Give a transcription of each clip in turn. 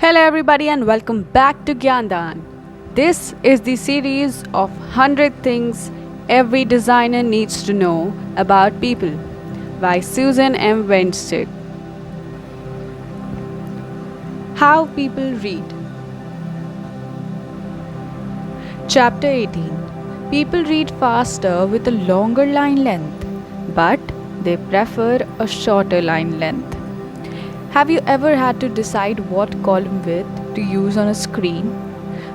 Hello, everybody, and welcome back to Gyandan. This is the series of 100 Things Every Designer Needs to Know About People by Susan M. Winstead. How People Read. Chapter 18. People read faster with a longer line length, but they prefer a shorter line length. Have you ever had to decide what column width to use on a screen?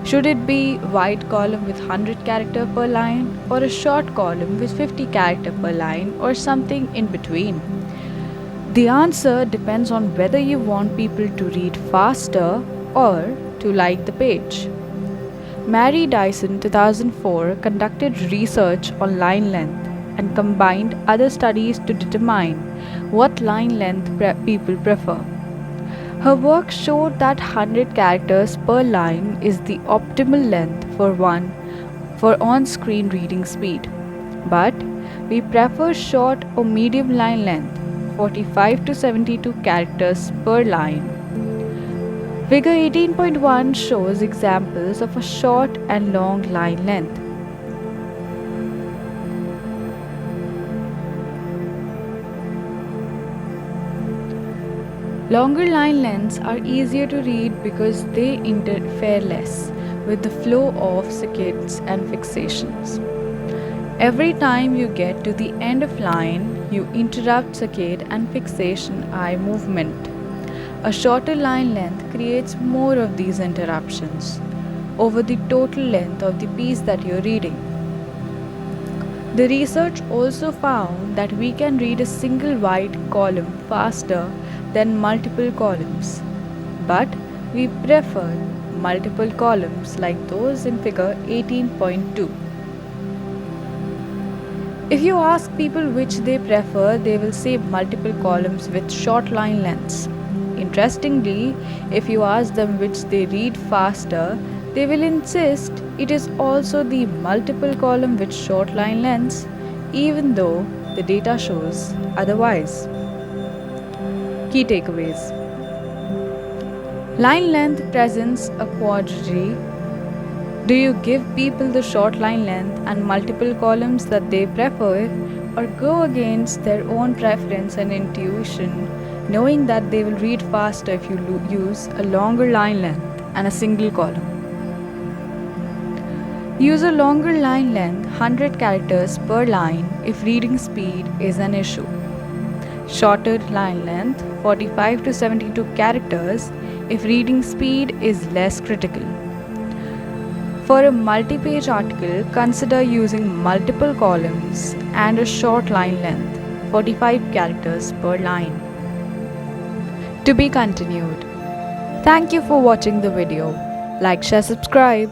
Should it be wide column with 100 character per line, or a short column with 50 character per line, or something in between? The answer depends on whether you want people to read faster or to like the page. Mary Dyson 2004 conducted research on line length and combined other studies to determine what line length people prefer. Her work showed that 100 characters per line is the optimal length for on-screen reading speed. But we prefer short or medium line length, 45 to 72 characters per line. Figure 18.1 shows examples of a short and long line length. Longer line lengths are easier to read because they interfere less with the flow of saccades and fixations. Every time you get to the end of line, you interrupt saccade and fixation eye movement. A shorter line length creates more of these interruptions over the total length of the piece that you're reading. The research also found that we can read a single wide column faster than multiple columns, but we prefer multiple columns like those in figure 18.2. If you ask people which they prefer, they will say multiple columns with short line lengths. Interestingly, if you ask them which they read faster, they will insist it is also the multiple column with short line lengths, even though the data shows otherwise. Key takeaways. Line length presents a quandary. Do you give people the short line length and multiple columns that they prefer, or go against their own preference and intuition, knowing that they will read faster if you use a longer line length and a single column? Use a longer line length, 100 characters per line, if reading speed is an issue. Shorter line length, 45 to 72 characters, if reading speed is less critical. For a multi-page article, consider using multiple columns and a short line length, 45 characters per line. To be continued. Thank you for watching the video. Like, share, subscribe.